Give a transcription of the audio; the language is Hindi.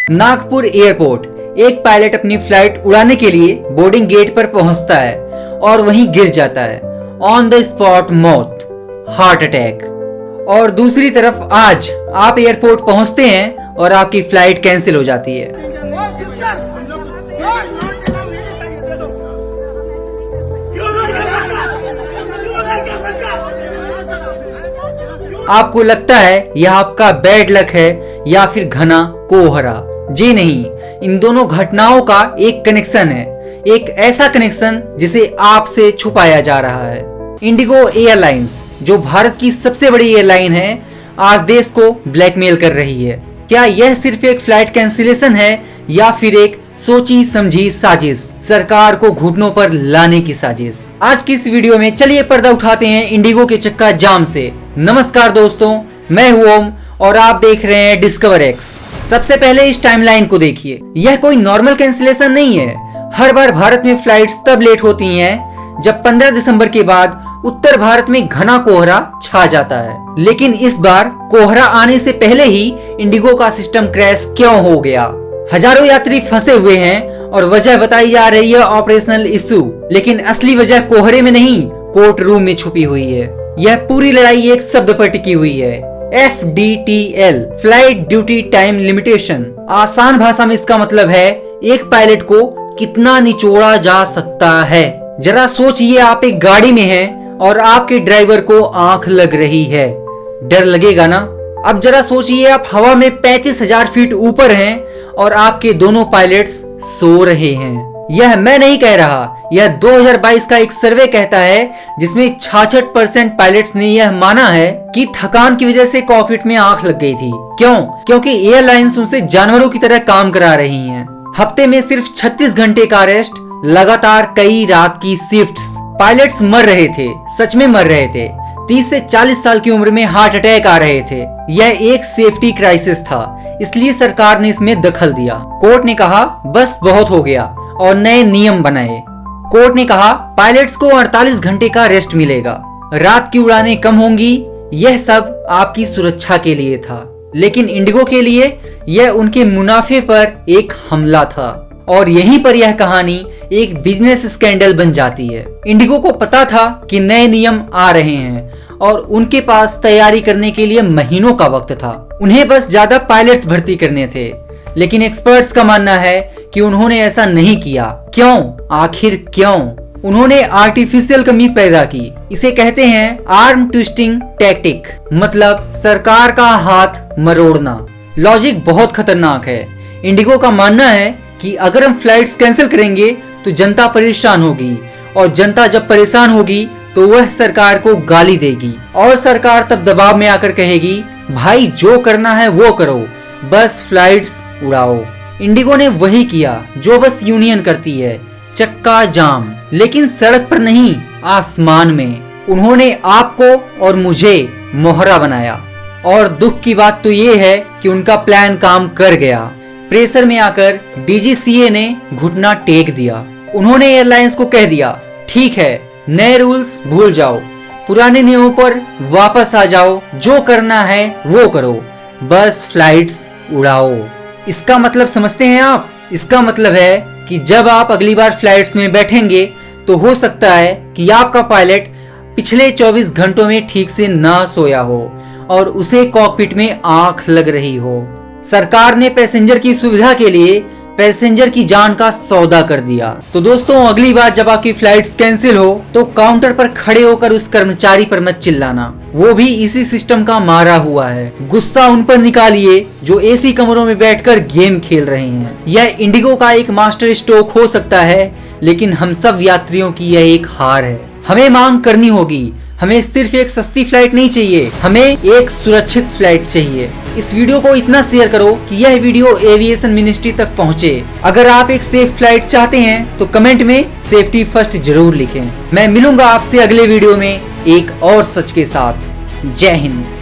नागपुर एयरपोर्ट। एक पायलट अपनी फ्लाइट उड़ाने के लिए बोर्डिंग गेट पर पहुंचता है और वहीं गिर जाता है। ऑन द स्पॉट मौत, हार्ट अटैक। और दूसरी तरफ आज आप एयरपोर्ट पहुंचते हैं और आपकी फ्लाइट कैंसिल हो जाती है। आपको लगता है यह आपका बैड लक है या फिर घना कोहरा। जी नहीं, इन दोनों घटनाओं का एक कनेक्शन है, एक ऐसा कनेक्शन जिसे आपसे छुपाया जा रहा है। इंडिगो एयरलाइंस, जो भारत की सबसे बड़ी एयरलाइन है, आज देश को ब्लैकमेल कर रही है। क्या यह सिर्फ एक फ्लाइट कैंसिलेशन है या फिर एक सोची समझी साजिश, सरकार को घुटनों पर लाने की साजिश? आज की इस वीडियो में चलिए पर्दा उठाते हैं इंडिगो के चक्का जाम से। नमस्कार दोस्तों, मैं हूं ओम और आप देख रहे हैं डिस्कवर एक्स। सबसे पहले इस टाइमलाइन को देखिए। यह कोई नॉर्मल कैंसिलेशन नहीं है। हर बार भारत में फ्लाइट्स तब लेट होती हैं जब 15 दिसंबर के बाद उत्तर भारत में घना कोहरा छा जाता है। लेकिन इस बार कोहरा आने से पहले ही इंडिगो का सिस्टम क्रैश क्यों हो गया? हजारों यात्री फंसे हुए हैं और वजह बताई जा रही है ऑपरेशनल इशू, लेकिन असली वजह कोहरे में नहीं, कोर्ट रूम में छुपी हुई है। यह पूरी लड़ाई एक शब्द पर टिकी हुई है, FDTL, flight duty time limitation. आसान भाषा में इसका मतलब है एक पायलट को कितना निचोड़ा जा सकता है। जरा सोचिए, आप एक गाड़ी में हैं और आपके ड्राइवर को आंख लग रही है, डर लगेगा ना? अब जरा सोचिए, आप हवा में 35,000 फीट ऊपर हैं और आपके दोनों पायलट्स सो रहे हैं। यह मैं नहीं कह रहा, यह 2022 का एक सर्वे कहता है, जिसमें 66% पायलट्स ने यह माना है कि थकान की वजह से कॉकपिट में आंख लग गई थी। क्यों? क्योंकि एयरलाइंस उनसे जानवरों की तरह काम करा रही हैं। हफ्ते में सिर्फ 36 घंटे का रेस्ट, लगातार कई रात की शिफ्ट्स। पायलट्स मर रहे थे, सच में मर रहे थे। 30 से 40 साल की उम्र में हार्ट अटैक आ रहे थे। यह एक सेफ्टी क्राइसिस था, इसलिए सरकार ने इसमें दखल दिया। कोर्ट ने कहा बस बहुत हो गया और नए नियम बनाए। कोर्ट ने कहा पायलट्स को 48 घंटे का रेस्ट मिलेगा, रात की उड़ानें कम होंगी। यह सब आपकी सुरक्षा के लिए था, लेकिन इंडिगो के लिए यह उनके मुनाफे पर एक हमला था। और यहीं पर यह कहानी एक बिजनेस स्कैंडल बन जाती है। इंडिगो को पता था कि नए नियम आ रहे हैं और उनके पास तैयारी करने के लिए महीनों का वक्त था। उन्हें बस ज्यादा पायलट्स भर्ती करने थे, लेकिन एक्सपर्ट्स का मानना है कि उन्होंने ऐसा नहीं किया। क्यों? आखिर क्यों? उन्होंने आर्टिफिशियल कमी पैदा की। इसे कहते हैं आर्म ट्विस्टिंग टैक्टिक, मतलब सरकार का हाथ मरोड़ना। लॉजिक बहुत खतरनाक है। इंडिगो का मानना है कि अगर हम फ्लाइट्स कैंसिल करेंगे तो जनता परेशान होगी, और जनता जब परेशान होगी तो वह सरकार को गाली देगी, और सरकार तब दबाव में आकर कहेगी भाई जो करना है वो करो, बस फ्लाइट्स उड़ाओ। इंडिगो ने वही किया जो बस यूनियन करती है, चक्का जाम। लेकिन सड़क पर नहीं, आसमान में। उन्होंने आपको और मुझे मोहरा बनाया। और दुख की बात तो ये है कि उनका प्लान काम कर गया। प्रेशर में आकर DGCA ने घुटना टेक दिया। उन्होंने एयरलाइंस को कह दिया ठीक है, नए रूल्स भूल जाओ, पुराने नियमों पर वापस आ जाओ, जो करना है वो करो, बस फ्लाइट्स उड़ाओ। इसका मतलब समझते हैं आप? इसका मतलब है कि जब आप अगली बार फ्लाइट्स में बैठेंगे तो हो सकता है कि आपका पायलट पिछले 24 घंटों में ठीक से ना सोया हो और उसे कॉकपिट में आंख लग रही हो। सरकार ने पैसेंजर की सुविधा के लिए पैसेंजर की जान का सौदा कर दिया। तो दोस्तों, अगली बार जब आपकी फ्लाइट्स कैंसिल हो तो काउंटर पर खड़े होकर उस कर्मचारी पर मत चिल्लाना, वो भी इसी सिस्टम का मारा हुआ है। गुस्सा उन पर निकालिए जो AC कमरों में बैठकर गेम खेल रहे हैं। यह इंडिगो का एक मास्टर स्ट्रोक हो सकता है, लेकिन हम सब यात्रियों की यह एक हार है। हमें मांग करनी होगी। हमें सिर्फ एक सस्ती फ्लाइट नहीं चाहिए, हमें एक सुरक्षित फ्लाइट चाहिए। इस वीडियो को इतना शेयर करो कि यह वीडियो एविएशन मिनिस्ट्री तक पहुंचे। अगर आप एक सेफ फ्लाइट चाहते हैं तो कमेंट में सेफ्टी फर्स्ट जरूर लिखें। मैं मिलूंगा आपसे अगले वीडियो में एक और सच के साथ। जय हिंद।